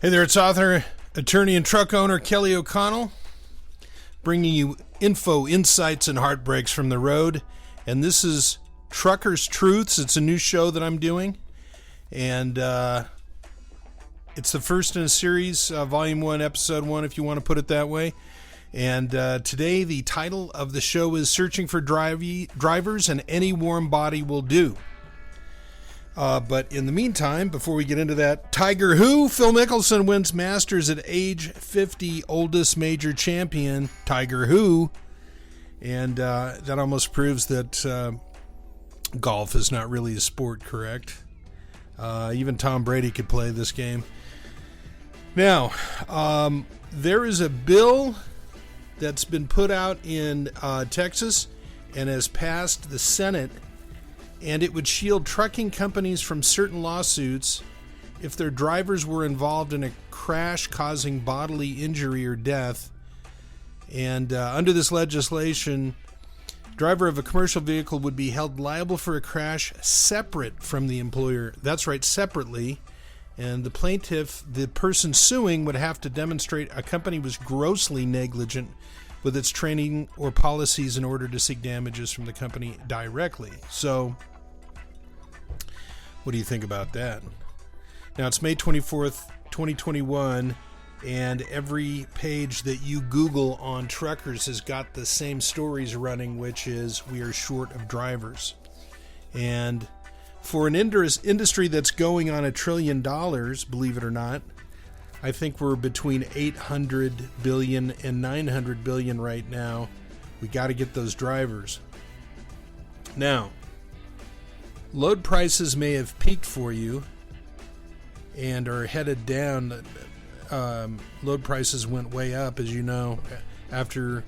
Hey there, it's author, attorney, and truck owner Kelly O'Connell, bringing you info, insights, and heartbreaks from the road. And this is Truckers' Truths. It's a new show that I'm doing, and it's the first in a series, Volume 1, Episode 1, if you want to put it that way. And today, the title of the show is Searching for Drivers, and Any Warm Body Will Do. But in the meantime, before we get into that, Tiger who? Phil Mickelson wins Masters at age 50, oldest major champion, Tiger who? And that almost proves that golf is not really a sport, correct? Even Tom Brady could play this game. Now, there is a bill that's been put out in Texas and has passed the Senate, and it would shield trucking companies from certain lawsuits if their drivers were involved in a crash causing bodily injury or death. And under this legislation, driver of a commercial vehicle would be held liable for a crash separate from the employer. That's right, separately. And the plaintiff, the person suing, would have to demonstrate a company was grossly negligent with its training or policies in order to seek damages from the company directly. So, what do you think about that? Now, it's May 24th, 2021, and every page that you Google on truckers has got the same stories running, which is we are short of drivers. And for an industry that's going on $1 trillion, believe it or not, I think we're between 800 billion and 900 billion right now. We got to get those drivers. Now, load prices may have peaked for you and are headed down. Load prices went way up, as you know, after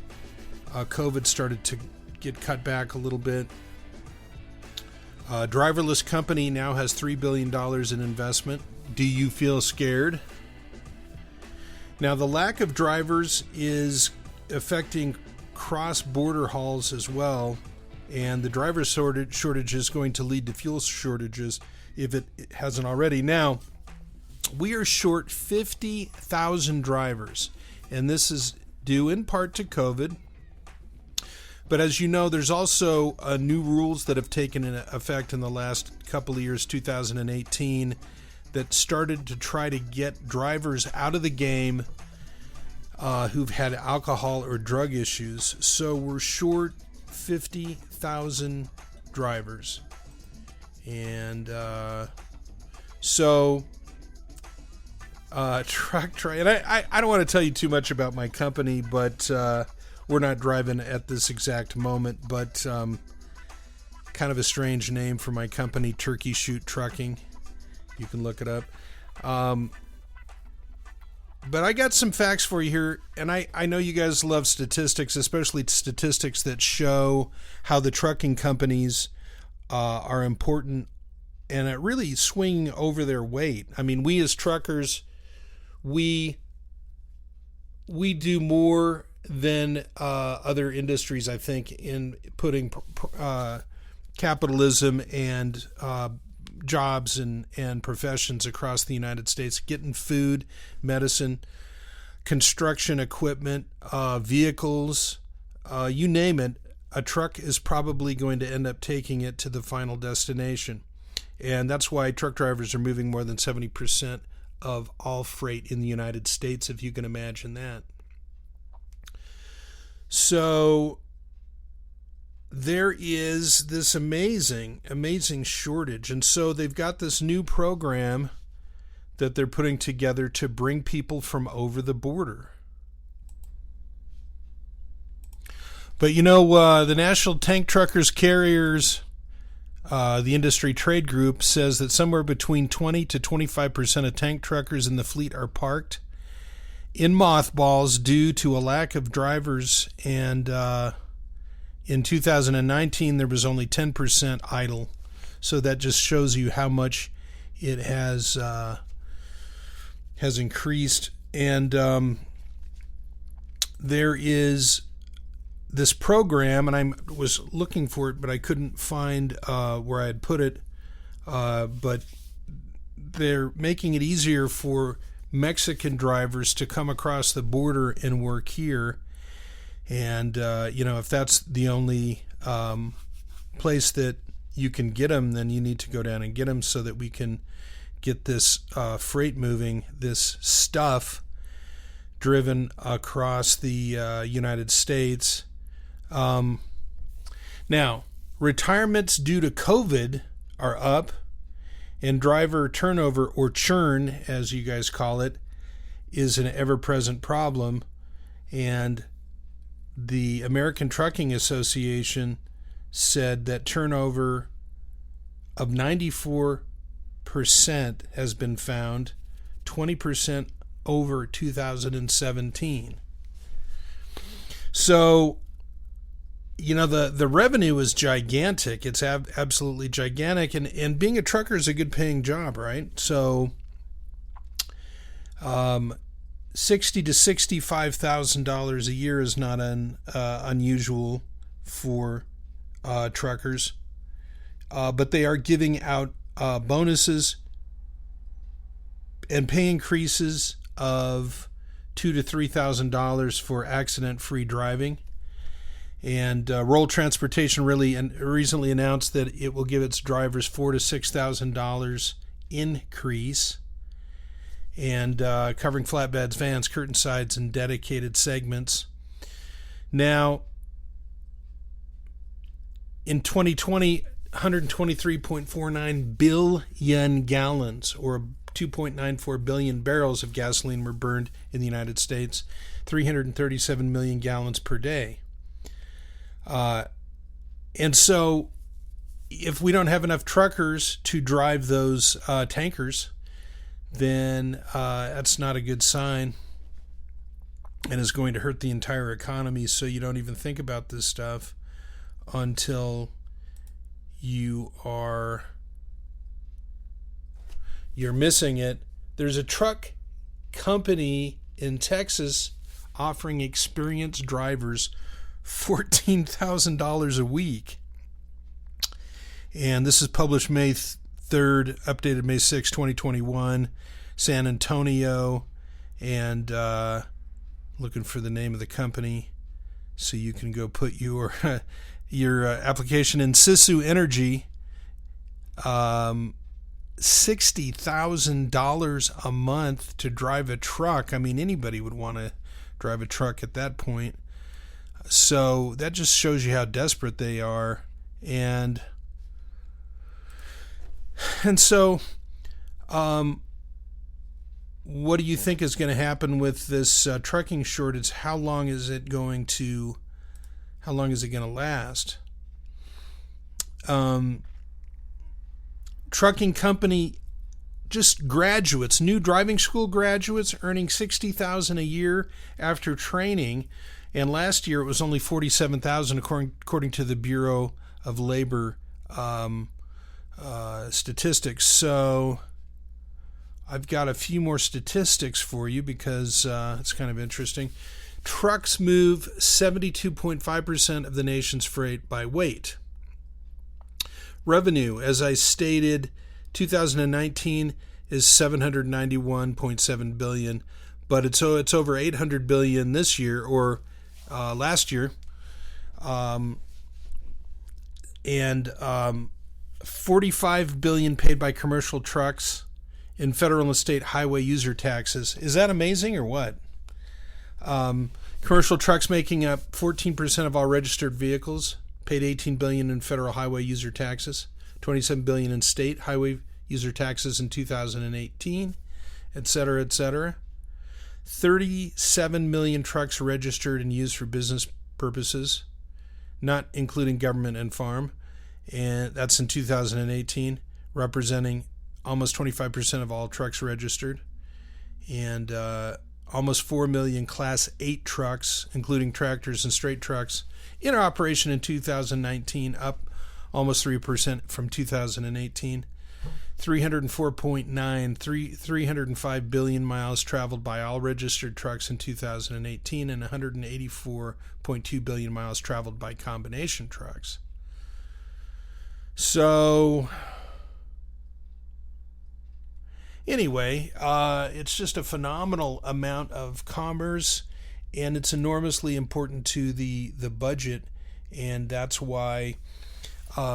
COVID started to get cut back a little bit. Driverless company now has $3 billion in investment. Do you feel scared? Now, the lack of drivers is affecting cross-border hauls as well, and the driver shortage is going to lead to fuel shortages if it hasn't already. Now, we are short 50,000 drivers, and this is due in part to COVID. But as you know, there's also new rules that have taken effect in the last couple of years, 2018, that started to try to get drivers out of the game who've had alcohol or drug issues. So we're short 50,000 drivers. And and I don't want to tell you too much about my company, but we're not driving at this exact moment, but kind of a strange name for my company, Turkey Shoot Trucking. You can look it up. But I got some facts for you here, and I know you guys love statistics, especially statistics that show how the trucking companies are important and are really swinging over their weight. I mean, we as truckers, we do more than other industries, I think, in putting capitalism and jobs and professions across the United States, getting food, medicine, construction equipment, vehicles, you name it, a truck is probably going to end up taking it to the final destination. And that's why truck drivers are moving more than 70% of all freight in the United States, if you can imagine that. So there is this amazing shortage. And so they've got this new program that they're putting together to bring people from over the border. But you know, the National Tank Truckers Carriers, the industry trade group, says that somewhere between 20 to 25% of tank truckers in the fleet are parked in mothballs due to a lack of drivers, and in 2019 there was only 10% idle. So that just shows you how much it has increased. And there is this program, and I was looking for it, but I couldn't find where I had put it. But they're making it easier for Mexican drivers to come across the border and work here. And, if that's the only place that you can get them, then you need to go down and get them so that we can get this freight moving, this stuff driven across the United States. Now, retirements due to COVID are up, and driver turnover, or churn, as you guys call it, is an ever-present problem. And the American Trucking Association said that turnover of 94% has been found, 20% over 2017. So, the revenue is gigantic. It's absolutely gigantic. And being a trucker is a good paying job, right? So, $60,000 to $65,000 a year is not unusual for truckers. But they are giving out bonuses and pay increases of $2,000 to $3,000 for accident-free driving. And Roll Transportation recently announced that it will give its drivers $4,000 to $6,000 increase, and covering flatbeds, vans, curtain sides, and dedicated segments. Now, in 2020, 123.49 billion gallons, or 2.94 billion barrels of gasoline were burned in the United States, 337 million gallons per day. And so if we don't have enough truckers to drive those tankers, then that's not a good sign, and is going to hurt the entire economy. So you don't even think about this stuff until you're missing it. There's a truck company in Texas offering experienced drivers $14,000 a week. And this is published May 3rd, updated May 6, 2021, San Antonio, and looking for the name of the company so you can go put your application in. Sisu Energy, $60,000 a month to drive a truck. I mean, anybody would want to drive a truck at that point. So that just shows you how desperate they are. And so what do you think is going to happen with this trucking shortage? How long is it going to last? Trucking company, just graduates, new driving school graduates earning $60,000 a year after training, and last year it was only $47,000 according to the Bureau of Labor statistics. So I've got a few more statistics for you because it's kind of interesting. Trucks move 72.5% of the nation's freight by weight. Revenue, as I stated, 2019 is $791.7 billion, but it's over $800 billion this year, or last year, and $45 billion paid by commercial trucks in federal and state highway user taxes. Is that amazing or what? Commercial trucks making up 14% of all registered vehicles paid $18 billion in federal highway user taxes, $27 billion in state highway user taxes in 2018, et cetera, et cetera. 37 million trucks registered and used for business purposes, not including government and farm, and that's in 2018, representing almost 25% of all trucks registered, and almost 4 million Class 8 trucks, including tractors and straight trucks, in operation in 2019, up almost 3% from 2018. 305 billion miles traveled by all registered trucks in 2018, and 184.2 billion miles traveled by combination trucks. So Anyway, it's just a phenomenal amount of commerce, and it's enormously important to the budget, and that's why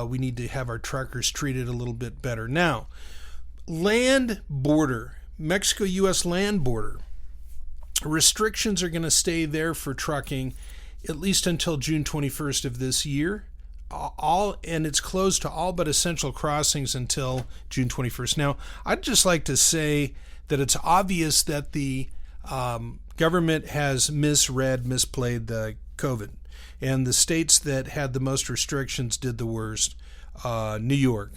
we need to have our truckers treated a little bit better. Now, land border, Mexico-U.S. land border. Restrictions are going to stay there for trucking at least until June 21st of this year. And it's closed to all but essential crossings until June 21st. Now, I'd just like to say that it's obvious that the government has misplayed the COVID. And the states that had the most restrictions did the worst. New York,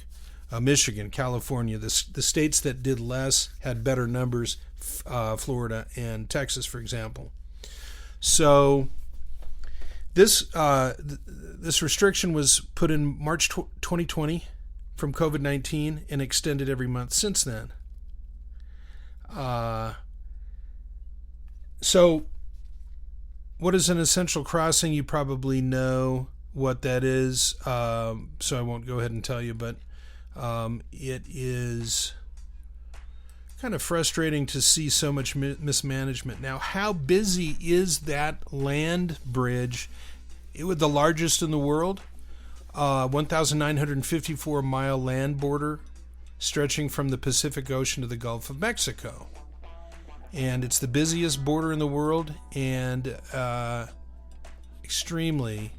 Michigan, California. The states that did less had better numbers, Florida and Texas, for example. So this restriction was put in March 2020 from COVID-19 and extended every month since then. So what is an essential crossing? You probably know what that is, so I won't go ahead and tell you, but it is kind of frustrating to see so much mismanagement. Now, how busy is that land bridge? It was the largest in the world, 1,954-mile land border stretching from the Pacific Ocean to the Gulf of Mexico. And it's the busiest border in the world and extremely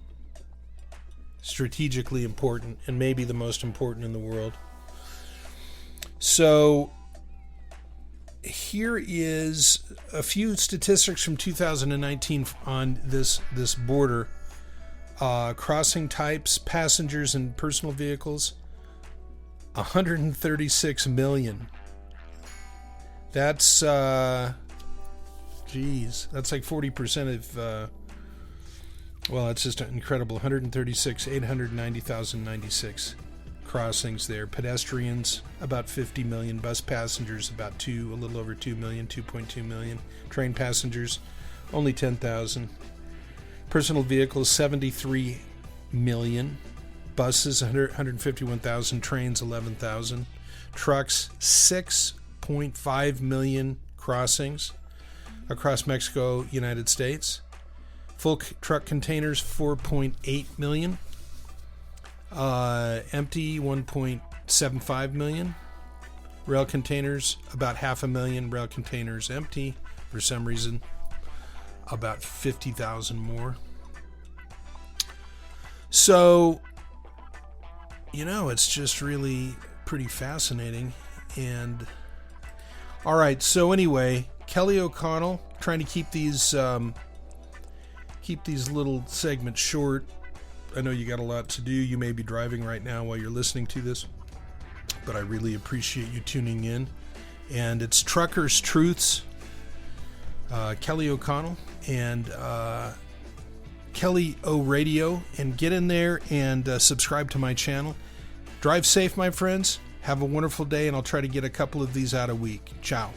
strategically important, and maybe the most important in the world. So here is a few statistics from 2019 on this border. Crossing types, passengers and personal vehicles, 136 million. That's that's like 40% of well, it's just incredible. 890,096 crossings there. Pedestrians, about 50 million. Bus passengers, a little over 2 million, 2.2 million. Train passengers, only 10,000. Personal vehicles, 73 million. Buses, 151,000. Trains, 11,000. Trucks, 6.5 million crossings across Mexico, United States. Full truck containers, 4.8 million. Empty, 1.75 million. Rail containers, about 500,000 rail containers empty. For some reason, about 50,000 more. So, it's just really pretty fascinating. And all right, so anyway, Kelly O'Connell, trying to keep these little segments short. I know you got a lot to do. You may be driving right now while you're listening to this, but I really appreciate you tuning in. And it's Truckers Truths, Kelly O'Connell and Kelly O Radio, and get in there and subscribe to my channel. Drive safe, my friends. Have a wonderful day, and I'll try to get a couple of these out a week. Ciao.